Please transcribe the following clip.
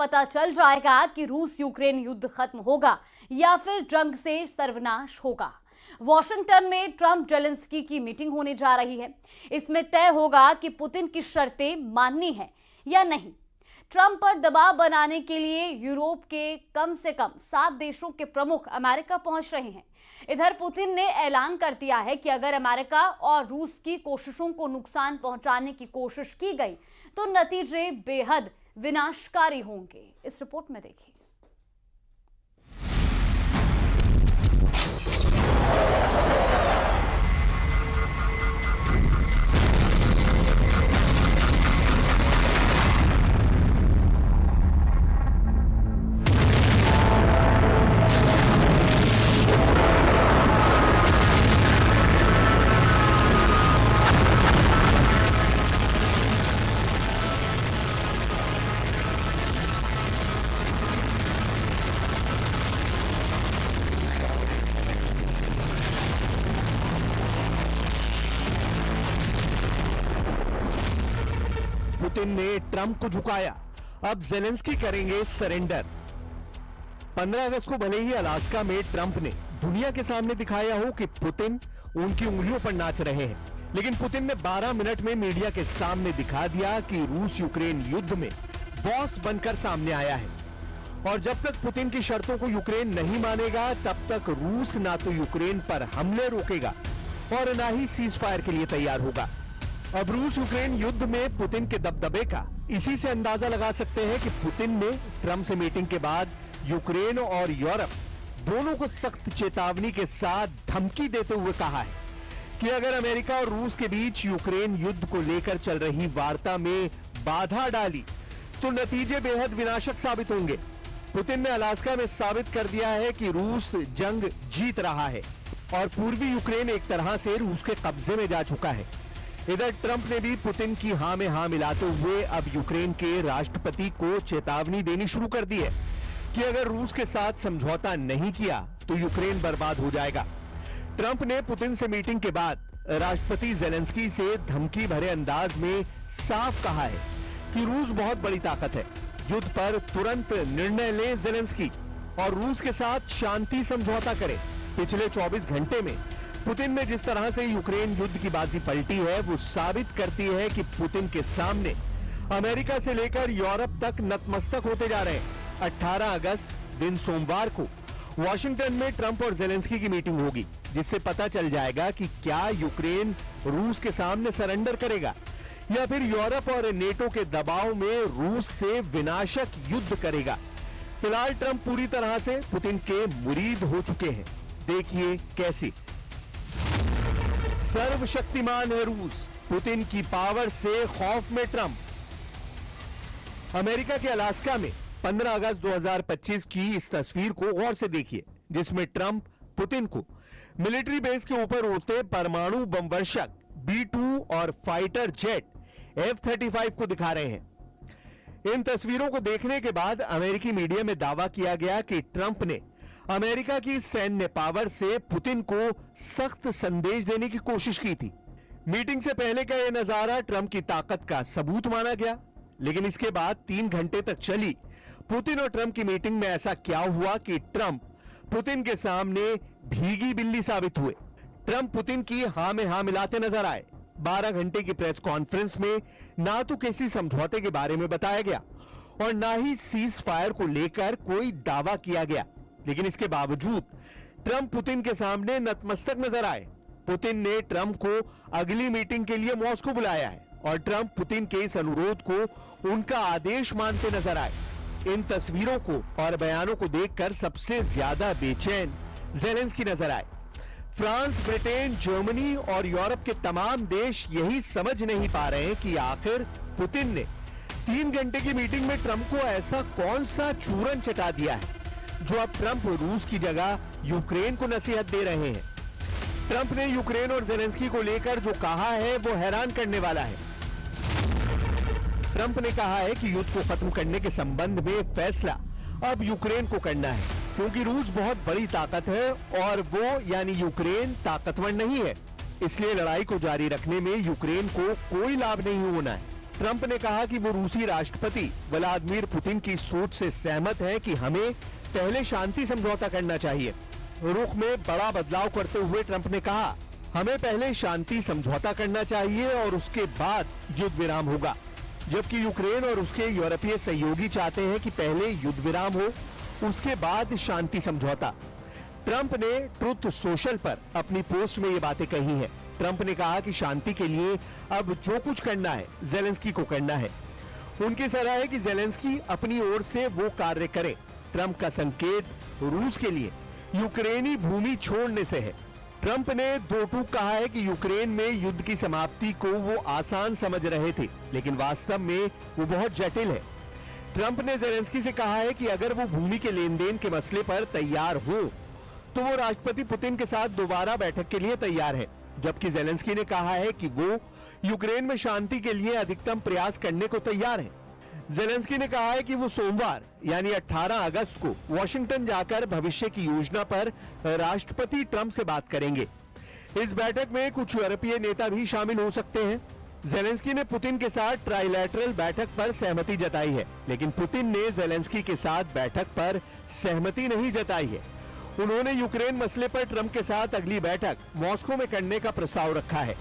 पता चल जाएगा कि रूस यूक्रेन युद्ध खत्म होगा या फिर जंग से सर्वनाश होगा। वॉशिंगटन में ट्रंप जेलेंस्की की मीटिंग होने जा रही है। इसमें तय होगा कि पुतिन की शर्तें माननी है या नहीं। ट्रंप पर दबाव बनाने के लिए यूरोप के कम से कम 7 देशों के प्रमुख अमेरिका पहुंच रहे हैं। इधर पुतिन ने ऐलान कर दिया है कि अगर अमेरिका और रूस की कोशिशों को नुकसान पहुंचाने की कोशिश की गई तो नतीजे बेहद विनाशकारी होंगे। इस रिपोर्ट में देखिए। पुतिन ने ट्रंप को झुकाया, अब जेलेंस्की करेंगे सरेंडर। 15 अगस्त को भले ही अलास्का में ट्रंप ने दुनिया के सामने दिखाया हो कि पुतिन उनकी उंगलियों पर नाच रहे हैं, लेकिन पुतिन ने 12 मिनट में मीडिया के सामने दिखा दिया कि रूस यूक्रेन युद्ध में बॉस बनकर सामने आया है। और जब तक पुतिन की शर्तों को यूक्रेन नहीं मानेगा तब तक रूस ना तो यूक्रेन पर हमले रोकेगा और ना ही सीज फायर के लिए तैयार होगा। अब रूस यूक्रेन युद्ध में पुतिन के दबदबे का इसी से अंदाजा लगा सकते हैं कि पुतिन ने ट्रंप से मीटिंग के बाद यूक्रेन और यूरोप दोनों को सख्त चेतावनी के साथ धमकी देते हुए कहा है कि अगर अमेरिका और रूस के बीच यूक्रेन युद्ध को लेकर चल रही वार्ता में बाधा डाली तो नतीजे बेहद विनाशक साबित होंगे। पुतिन ने अलास्का में साबित कर दिया है कि रूस जंग जीत रहा है और पूर्वी यूक्रेन एक तरह से रूस के कब्जे में जा चुका है। इधर ट्रंप ने भी पुतिन की हां में हां मिलाते हुए अब यूक्रेन के राष्ट्रपति को चेतावनी देनी शुरू कर दी है कि अगर रूस के साथ समझौता नहीं किया तो यूक्रेन बर्बाद हो जाएगा। ट्रंप ने पुतिन से मीटिंग के बाद राष्ट्रपति जेलेंस्की से धमकी भरे अंदाज में साफ कहा है कि रूस बहुत बड़ी ताकत है, युद्ध पर तुरंत निर्णय ले जेलेंस्की और रूस के साथ शांति समझौता करे। पिछले 24 घंटे में पुतिन ने जिस तरह से यूक्रेन युद्ध की बाजी पलटी है वो साबित करती है कि पुतिन के सामने अमेरिका से लेकर यूरोप तक नतमस्तक होते जा रहे हैं। 18 अगस्त दिन सोमवार को वॉशिंगटन में ट्रंप और जेलेंस्की की मीटिंग होगी, जिससे पता चल जाएगा कि क्या यूक्रेन रूस के सामने सरेंडर करेगा या फिर यूरोप और नेटो के दबाव में रूस से विनाशक युद्ध करेगा। फिलहाल ट्रंप पूरी तरह से पुतिन के मुरीद हो चुके हैं। देखिए कैसे। सर्वशक्तिमान है रूस, पुतिन की पावर से खौफ में ट्रंप। अमेरिका के अलास्का में 15 अगस्त 2025 की इस तस्वीर को गौर से देखिए, जिसमें ट्रंप पुतिन को मिलिट्री बेस के ऊपर उड़ते परमाणु बम वर्षक B-2 और फाइटर जेट F-35 को दिखा रहे हैं। इन तस्वीरों को देखने के बाद अमेरिकी मीडिया में दावा किया गया कि ट्रंप ने अमेरिका की सैन्य पावर से पुतिन को सख्त संदेश देने की कोशिश की थी। मीटिंग से पहले का यह नजारा ट्रंप की ताकत का सबूत माना गया, लेकिन इसके बाद 3 घंटे तक चली पुतिन और ट्रंप की मीटिंग में ऐसा क्या हुआ कि ट्रंप पुतिन के सामने भीगी बिल्ली साबित हुए। ट्रंप पुतिन की हां में हां मिलाते नजर आए। 12 घंटे की प्रेस कॉन्फ्रेंस में ना तो किसी समझौते के बारे में बताया गया और ना ही सीज फायर को लेकर कोई दावा किया गया, लेकिन इसके बावजूद ट्रंप पुतिन के सामने नतमस्तक नजर आए। पुतिन ने ट्रंप को अगली मीटिंग के लिए मॉस्को बुलाया है और ट्रंप पुतिन के इस अनुरोध को उनका आदेश मानते नजर आए। इन तस्वीरों को और बयानों को देखकर सबसे ज्यादा बेचैन जेलेंस्की नजर आए। फ्रांस, ब्रिटेन, जर्मनी और यूरोप के तमाम देश यही समझ नहीं पा रहे हैं कि आखिर पुतिन ने 3 घंटे की मीटिंग में ट्रंप को ऐसा कौन सा चूरन चटा दिया है जो अब ट्रंप रूस की जगह यूक्रेन को नसीहत दे रहे हैं। ट्रंप ने यूक्रेन और जेलेंस्की को लेकर जो कहा है वो हैरान करने वाला है। ट्रंप ने कहा है कि युद्ध को खत्म करने के संबंध में फैसला अब यूक्रेन को करना है, क्योंकि रूस बहुत बड़ी ताकत है और वो यानी यूक्रेन ताकतवर नहीं है, इसलिए लड़ाई को जारी रखने में यूक्रेन को कोई लाभ नहीं होना है। ट्रंप ने कहा कि वो रूसी राष्ट्रपति व्लादिमीर पुतिन की सोच से सहमत हैं कि हमें पहले शांति समझौता करना चाहिए। रुख में बड़ा बदलाव करते हुए ट्रंप ने कहा, हमें पहले शांति समझौता करना चाहिए और उसके बाद युद्ध विराम होगा, जबकि यूक्रेन और उसके यूरोपीय सहयोगी चाहते हैं कि पहले युद्ध विराम हो, उसके बाद शांति समझौता। ट्रंप ने ट्रुथ सोशल पर अपनी पोस्ट में ये बातें कही हैं। ट्रंप ने कहा कि शांति के लिए अब जो कुछ करना है ज़ेलेंस्की को करना है। उनकी सलाह है कि ज़ेलेंस्की अपनी ओर से वो कार्य करे। ट्रंप का संकेत रूस के लिए यूक्रेनी भूमि छोड़ने से है। ट्रंप ने दो टूक कहा है कि यूक्रेन में युद्ध की समाप्ति को वो आसान समझ रहे थे, लेकिन वास्तव में वो बहुत जटिल है। ट्रंप ने ज़ेलेंस्की से कहा है कि अगर वो भूमि के लेन देन के मसले पर तैयार हो तो वो राष्ट्रपति पुतिन के साथ दोबारा बैठक के लिए तैयार है, जबकि ज़ेलेंस्की ने कहा है कि वो यूक्रेन में शांति के लिए अधिकतम प्रयास करने को तैयार है। ज़ेलेंस्की ने कहा है कि वो सोमवार यानी 18 अगस्त को वॉशिंगटन जाकर भविष्य की योजना पर राष्ट्रपति ट्रंप से बात करेंगे। इस बैठक में कुछ यूरोपीय नेता भी शामिल हो सकते हैं। ज़ेलेंस्की ने पुतिन के साथ ट्राइलैटरल बैठक पर सहमति जताई है, लेकिन पुतिन ने ज़ेलेंस्की के साथ बैठक पर सहमति नहीं जताई है। उन्होंने यूक्रेन मसले पर ट्रंप के साथ अगली बैठक मॉस्को में करने का प्रस्ताव रखा है।